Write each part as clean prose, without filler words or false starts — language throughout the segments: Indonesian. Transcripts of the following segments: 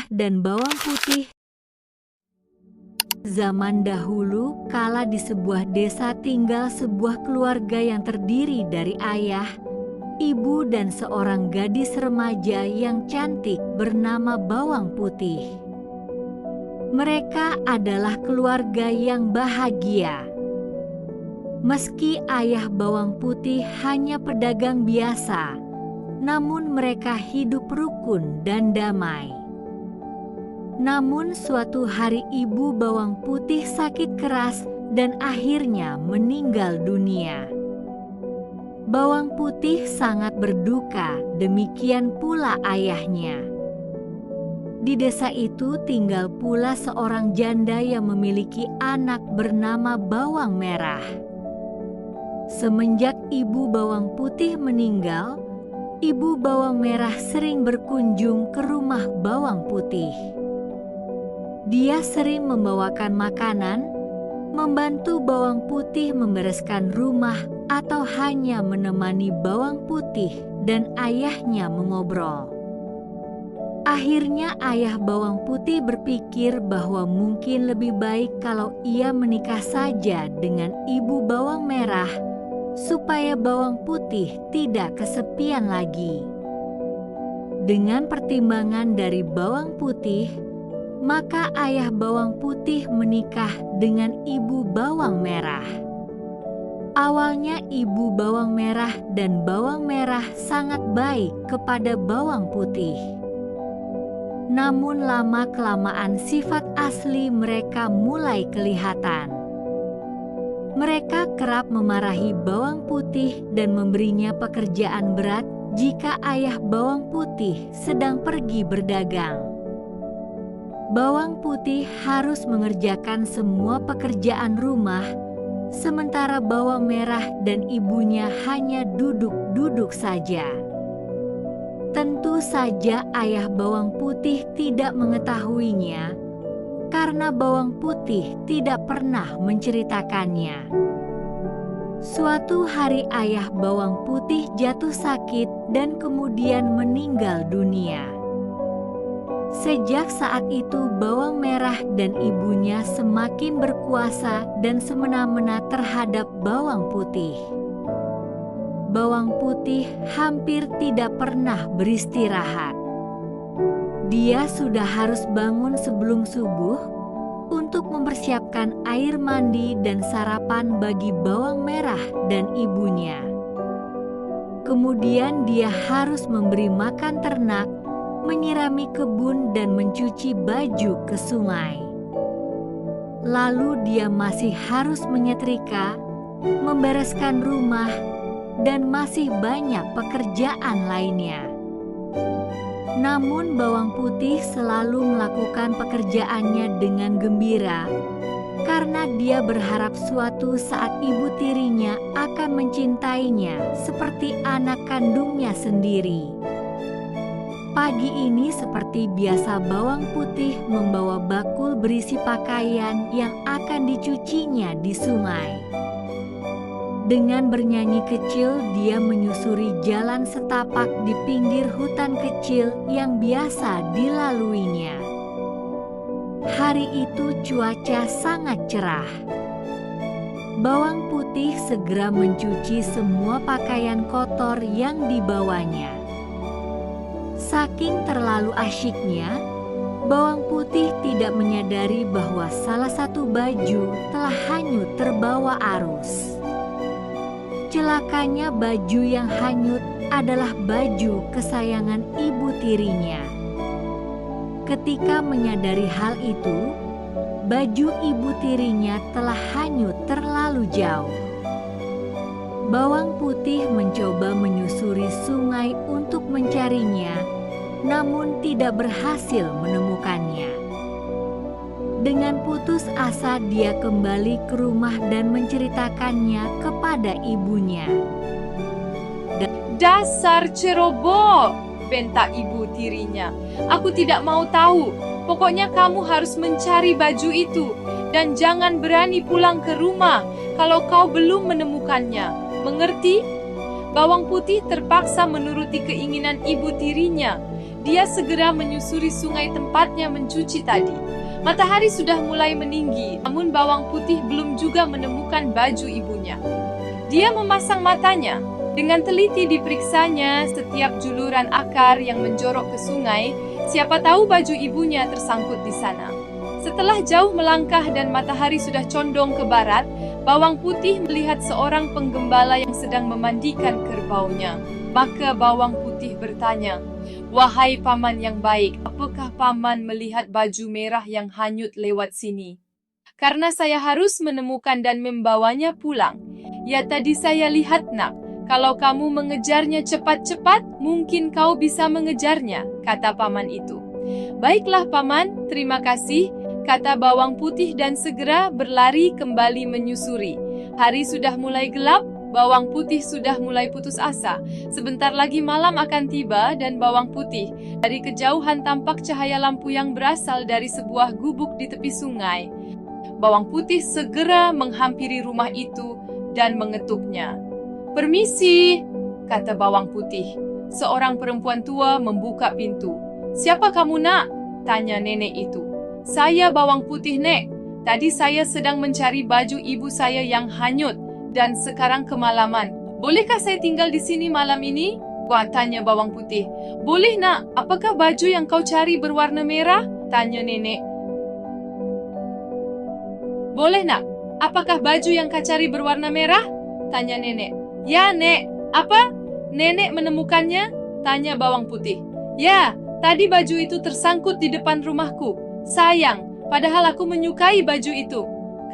merah dan bawang putih. Zaman dahulu, kala di sebuah desa tinggal sebuah keluarga yang terdiri dari ayah, ibu dan seorang gadis remaja yang cantik bernama Bawang Putih. Mereka adalah keluarga yang bahagia. Meski ayah Bawang Putih hanya pedagang biasa, namun mereka hidup rukun dan damai. Namun suatu hari ibu Bawang Putih sakit keras dan akhirnya meninggal dunia. Bawang Putih sangat berduka, demikian pula ayahnya. Di desa itu tinggal pula seorang janda yang memiliki anak bernama Bawang Merah. Semenjak ibu Bawang Putih meninggal, ibu Bawang Merah sering berkunjung ke rumah Bawang Putih. Dia sering membawakan makanan, membantu Bawang Putih membereskan rumah, atau hanya menemani Bawang Putih dan ayahnya mengobrol. Akhirnya ayah Bawang Putih berpikir bahwa mungkin lebih baik kalau ia menikah saja dengan ibu Bawang Merah, supaya Bawang Putih tidak kesepian lagi. Dengan pertimbangan dari Bawang Putih, maka ayah Bawang Putih menikah dengan ibu Bawang Merah. Awalnya ibu Bawang Merah dan Bawang Merah sangat baik kepada Bawang Putih. Namun lama-kelamaan sifat asli mereka mulai kelihatan. Mereka kerap memarahi Bawang Putih dan memberinya pekerjaan berat jika ayah Bawang Putih sedang pergi berdagang. Bawang Putih harus mengerjakan semua pekerjaan rumah, sementara Bawang Merah dan ibunya hanya duduk-duduk saja. Tentu saja ayah Bawang Putih tidak mengetahuinya, karena Bawang Putih tidak pernah menceritakannya. Suatu hari ayah Bawang Putih jatuh sakit dan kemudian meninggal dunia. Sejak saat itu Bawang Merah dan ibunya semakin berkuasa dan semena-mena terhadap Bawang Putih. Bawang Putih hampir tidak pernah beristirahat. Dia sudah harus bangun sebelum subuh untuk mempersiapkan air mandi dan sarapan bagi Bawang Merah dan ibunya. Kemudian dia harus memberi makan ternak, menyirami kebun dan mencuci baju ke sungai. Lalu dia masih harus menyetrika, membereskan rumah, dan masih banyak pekerjaan lainnya. Namun Bawang Putih selalu melakukan pekerjaannya dengan gembira, karena dia berharap suatu saat ibu tirinya akan mencintainya seperti anak kandungnya sendiri. Pagi ini seperti biasa Bawang Putih membawa bakul berisi pakaian yang akan dicucinya di sungai. Dengan bernyanyi kecil dia menyusuri jalan setapak di pinggir hutan kecil yang biasa dilaluinya. Hari itu cuaca sangat cerah. Bawang Putih segera mencuci semua pakaian kotor yang dibawanya. Saking terlalu asyiknya, Bawang Putih tidak menyadari bahwa salah satu baju telah hanyut terbawa arus. Celakanya baju yang hanyut adalah baju kesayangan ibu tirinya. Ketika menyadari hal itu, baju ibu tirinya telah hanyut terlalu jauh. Bawang Putih mencoba menyusuri sungai untuk mencarinya, namun tidak berhasil menemukannya. Dengan putus asa dia kembali ke rumah dan menceritakannya kepada ibunya. "Dasar ceroboh!" bentak ibu tirinya. "Aku tidak mau tahu. Pokoknya kamu harus mencari baju itu dan jangan berani pulang ke rumah kalau kau belum menemukannya. Mengerti?" Bawang Putih terpaksa menuruti keinginan ibu tirinya. dia segera menyusuri sungai tempatnya mencuci tadi. Matahari sudah mulai meninggi, namun bawang putih belum juga menemukan baju ibunya. Dia memasang matanya. Dengan teliti diperiksanya setiap juluran akar yang menjorok ke sungai, siapa tahu baju ibunya tersangkut di sana. Setelah jauh melangkah dan matahari sudah condong ke barat, bawang putih melihat seorang penggembala yang sedang memandikan kerbaunya. Maka bawang putih bertanya, "Wahai paman yang baik, apakah paman melihat baju merah yang hanyut lewat sini? Karena saya harus menemukan dan membawanya pulang." "Ya, tadi saya lihat, nak. Kalau kamu mengejarnya cepat-cepat, mungkin kau bisa mengejarnya," kata paman itu. "Baiklah paman, terima kasih," kata bawang putih dan segera berlari kembali menyusuri. Hari sudah mulai gelap, bawang putih sudah mulai putus asa. Sebentar lagi malam akan tiba dan bawang putih. Dari kejauhan tampak cahaya lampu yang berasal dari sebuah gubuk di tepi sungai. Bawang putih segera menghampiri rumah itu dan mengetuknya. "Permisi," kata bawang putih. Seorang perempuan tua membuka pintu. "Siapa kamu, nak?" tanya nenek itu. "Saya bawang putih, nek. Tadi saya sedang mencari baju ibu saya yang hanyut dan sekarang kemalaman. Bolehkah saya tinggal di sini malam ini?" tanya bawang putih. "Boleh, nak. Apakah baju yang kau cari berwarna merah?" tanya nenek. "Boleh, nak. Apakah baju yang kau cari berwarna merah?" tanya nenek. "Ya, nek. Apa? Nenek menemukannya?" tanya bawang putih. "Ya, tadi baju itu tersangkut di depan rumahku. Sayang, padahal aku menyukai baju itu,"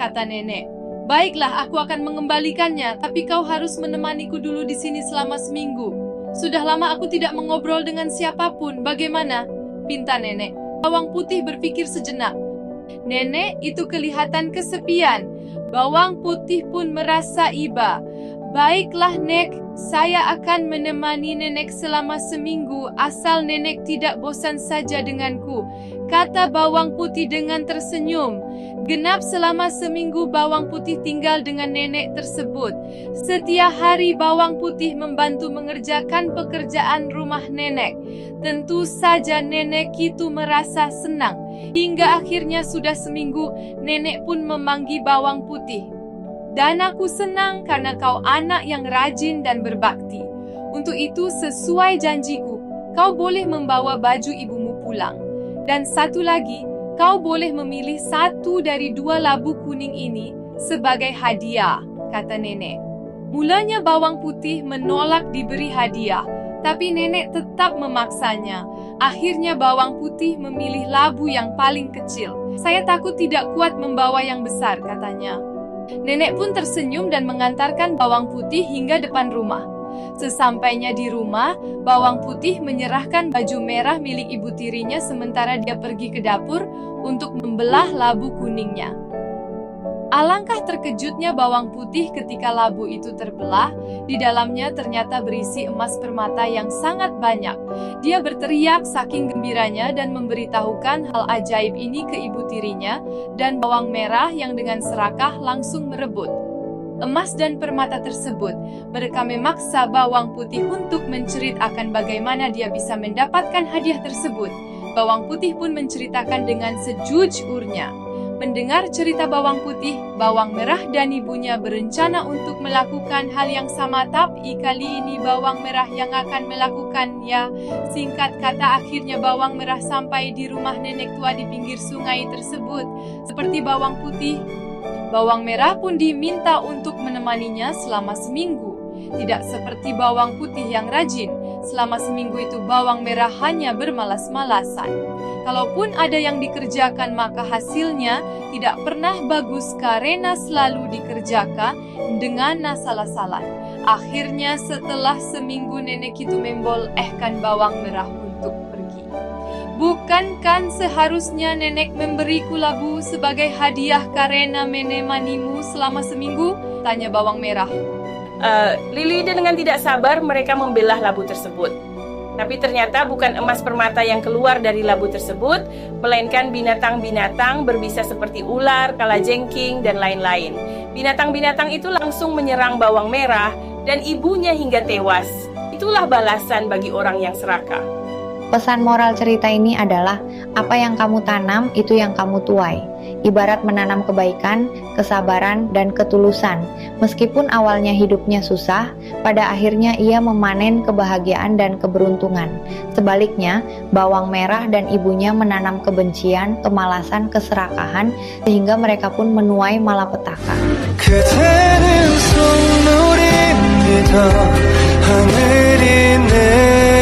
kata nenek. "Baiklah, aku akan mengembalikannya, tapi kau harus menemaniku dulu di sini selama seminggu. Sudah lama aku tidak mengobrol dengan siapapun. Bagaimana?" pinta nenek. Bawang putih berpikir sejenak. Nenek itu kelihatan kesepian. Bawang putih pun merasa iba. "Baiklah, nek, saya akan menemani nenek selama seminggu, asal nenek tidak bosan saja denganku," kata bawang putih dengan tersenyum. Genap selama seminggu bawang putih tinggal dengan nenek tersebut. Setiap hari bawang putih membantu mengerjakan pekerjaan rumah nenek. Tentu saja nenek itu merasa senang. Hingga akhirnya sudah seminggu, nenek pun memanggil bawang putih. "Dan aku senang karena kau anak yang rajin dan berbakti. Untuk itu sesuai janjiku, kau boleh membawa baju ibumu pulang. Dan satu lagi, kau boleh memilih satu dari 2 labu kuning ini sebagai hadiah," kata nenek. Mulanya bawang putih menolak diberi hadiah, tapi nenek tetap memaksanya. Akhirnya bawang putih memilih labu yang paling kecil. "Saya takut tidak kuat membawa yang besar," katanya. Nenek pun tersenyum dan mengantarkan bawang putih hingga depan rumah. Sesampainya di rumah, bawang putih menyerahkan baju merah milik ibu tirinya sementara dia pergi ke dapur untuk membelah labu kuningnya. Alangkah terkejutnya bawang putih ketika labu itu terbelah. Di dalamnya ternyata berisi emas permata yang sangat banyak. Dia berteriak saking gembiranya dan memberitahukan hal ajaib ini ke ibu tirinya, dan bawang merah yang dengan serakah langsung merebut emas dan permata tersebut. Mereka memaksa bawang putih untuk menceritakan bagaimana dia bisa mendapatkan hadiah tersebut. Bawang putih pun menceritakan dengan sejujurnya. Mendengar cerita bawang putih, bawang merah dan ibunya berencana untuk melakukan hal yang sama, tapi kali ini bawang merah yang akan melakukannya. Singkat kata, akhirnya bawang merah sampai di rumah nenek tua di pinggir sungai tersebut. Seperti bawang putih, bawang merah pun diminta untuk menemaninya selama seminggu. Tidak seperti bawang putih yang rajin, selama seminggu itu bawang merah hanya bermalas-malasan. Kalaupun ada yang dikerjakan, maka hasilnya tidak pernah bagus karena selalu dikerjakan dengan salah-salah. Akhirnya setelah seminggu nenek itu membolehkan bawang merah untuk pergi. "Bukankah seharusnya nenek memberiku labu sebagai hadiah karena menemanimu selama seminggu?" tanya bawang merah. Lili dengan tidak sabar mereka membelah labu tersebut. Tapi ternyata bukan emas permata yang keluar dari labu tersebut, melainkan binatang-binatang berbisa seperti ular, kalajengking, dan lain-lain. Binatang-binatang itu langsung menyerang bawang merah dan ibunya hingga tewas. Itulah balasan bagi orang yang serakah. Pesan moral cerita ini adalah apa yang kamu tanam itu yang kamu tuai. Ibarat menanam kebaikan, kesabaran, dan ketulusan. Meskipun awalnya hidupnya susah, pada akhirnya ia memanen kebahagiaan dan keberuntungan. Sebaliknya, bawang merah dan ibunya menanam kebencian, kemalasan, keserakahan, sehingga mereka pun menuai malapetaka. 그대는 속물입니다. 하늘이 내